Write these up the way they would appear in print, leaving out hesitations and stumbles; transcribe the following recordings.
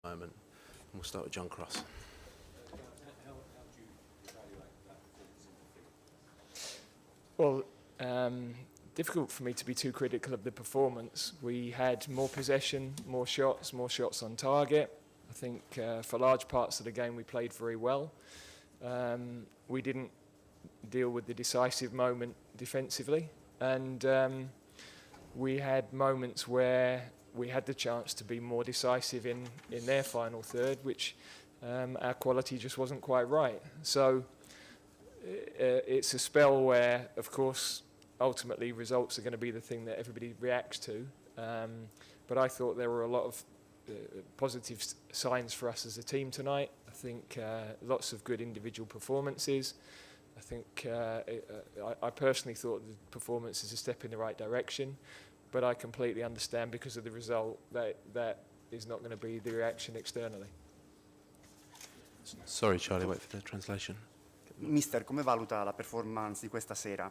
moment. And we'll start with John Cross. How do you evaluate that performance in the field? Well, difficult for me to be too critical of the performance. We had more possession, more shots on target. I think for large parts of the game we played very well. We didn't deal with the decisive moment defensively, and we had moments where we had the chance to be more decisive in their final third, which our quality just wasn't quite right. So it's a spell where, of course, ultimately results are going to be the thing that everybody reacts to. But I thought there were a lot of positive signs for us as a team tonight. I think lots of good individual performances. I think I personally thought the performance is a step in the right direction, but I completely understand because of the result that is not going to be the reaction externally. Sorry, Charlie, wait for the translation. Mister, come valuta la performance di questa sera?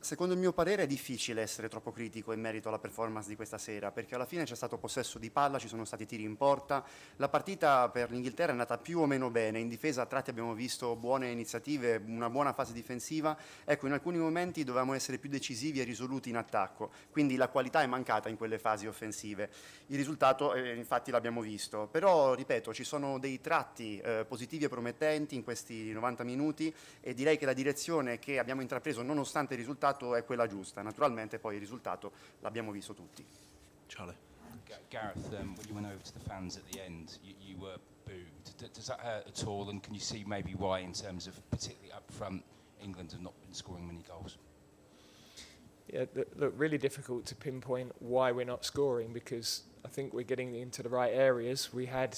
Secondo il mio parere è difficile essere troppo critico in merito alla performance di questa sera, perché alla fine c'è stato possesso di palla, ci sono stati tiri in porta, la partita per l'Inghilterra è andata più o meno bene, in difesa a tratti abbiamo visto buone iniziative, una buona fase difensiva, ecco in alcuni momenti dovevamo essere più decisivi e risoluti in attacco, quindi la qualità è mancata in quelle fasi offensive, il risultato infatti l'abbiamo visto, però ripeto ci sono dei tratti positivi e promettenti in questi 90 minuti e direi che la direzione che abbiamo intrapreso nonostante il risultato è quella giusta, naturalmente poi il risultato l'abbiamo visto tutti. Charlie. Gareth, when you went over to the fans at the end, you were booed. Does that hurt at all? And can you see maybe why, in terms of particularly up front, England have not been scoring many goals? Yeah, look, really difficult to pinpoint why we're not scoring because I think we're getting into the right areas. We had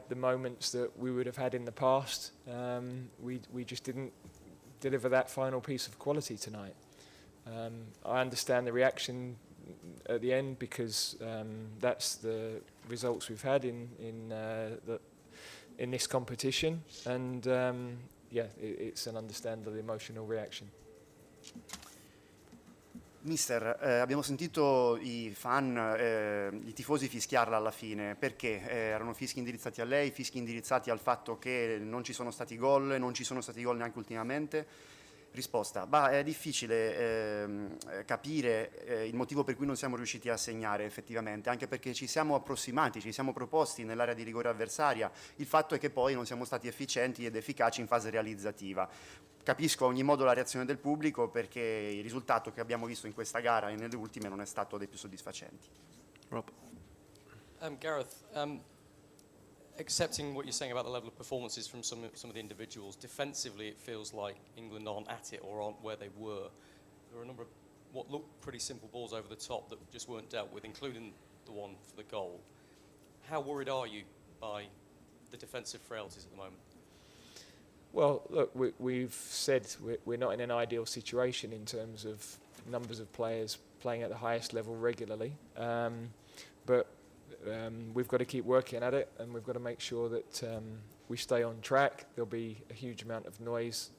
the moments that we would have had in the past. We just didn't deliver that final piece of quality tonight. I understand the reaction at the end because that's the results we've had in this competition, and it's an understandable emotional reaction. Mister, abbiamo sentito i fan, i tifosi fischiarla alla fine, perché erano fischi indirizzati a lei, fischi indirizzati al fatto che non ci sono stati gol, non ci sono stati gol neanche ultimamente? Risposta, è difficile capire il motivo per cui non siamo riusciti a segnare effettivamente, anche perché ci siamo approssimati, ci siamo proposti nell'area di rigore avversaria, il fatto è che poi non siamo stati efficienti ed efficaci in fase realizzativa. Capisco a ogni modo la reazione del pubblico perché il risultato che abbiamo visto in questa gara e nelle ultime non è stato dei più soddisfacenti. Rob. Gareth, accepting what you're saying about the level of performances from some of the individuals, defensively it feels like England aren't at it or aren't where they were. There were a number of what looked pretty simple balls over the top that just weren't dealt with, including the one for the goal. How worried are you by the defensive frailties at the moment? Well, look, we've said we're not in an ideal situation in terms of numbers of players playing at the highest level regularly, but we've got to keep working at it, and we've got to make sure that we stay on track. There'll be a huge amount of noise,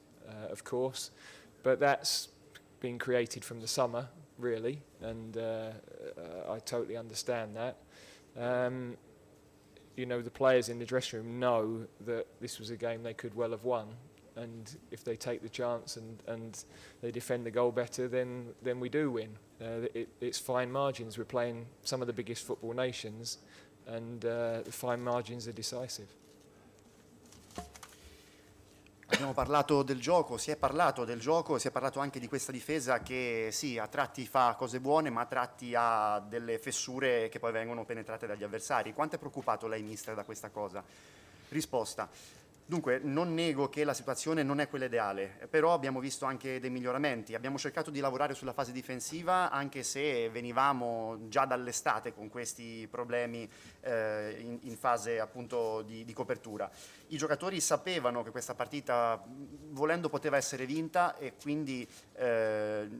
of course, but that's been created from the summer, really, and I totally understand that. The players in the dressing room know that this was a game they could well have won, and if they take the chance and they defend the goal better, then we do win. It's fine margins. We're playing some of the biggest football nations, and the fine margins are decisive. Abbiamo parlato del gioco, si è parlato del gioco, si è parlato anche di questa difesa che sì, a tratti fa cose buone, ma a tratti ha delle fessure che poi vengono penetrate dagli avversari. Quanto è preoccupato lei, mister, da questa cosa? Risposta. Dunque, non nego che la situazione non è quella ideale, però abbiamo visto anche dei miglioramenti. Abbiamo cercato di lavorare sulla fase difensiva, anche se venivamo già dall'estate con questi problemi in fase appunto di copertura. I giocatori sapevano che questa partita, volendo, poteva essere vinta e quindi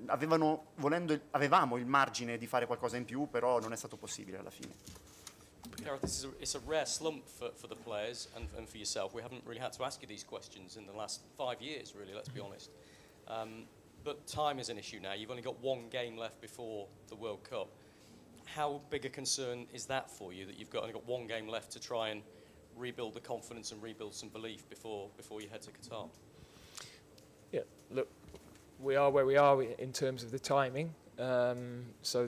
avevamo il margine di fare qualcosa in più, però non è stato possibile alla fine. Gareth, it's a rare slump for the players and for yourself. We haven't really had to ask you these questions in the last 5 years, really, let's be honest. But time is an issue now. You've only got one game left before the World Cup. how big a concern is that for you, that you've only got one game left to try and rebuild the confidence and rebuild some belief before you head to Qatar? Yeah, look, we are where we are in terms of the timing, so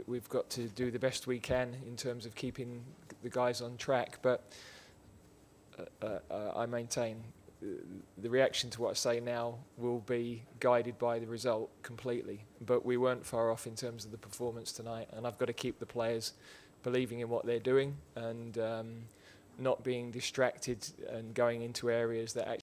we've got to do the best we can in terms of keeping the guys on track. But I maintain the reaction to what I say now will be guided by the result completely. But we weren't far off in terms of the performance tonight, and I've got to keep the players believing in what they're doing and not being distracted and going into areas that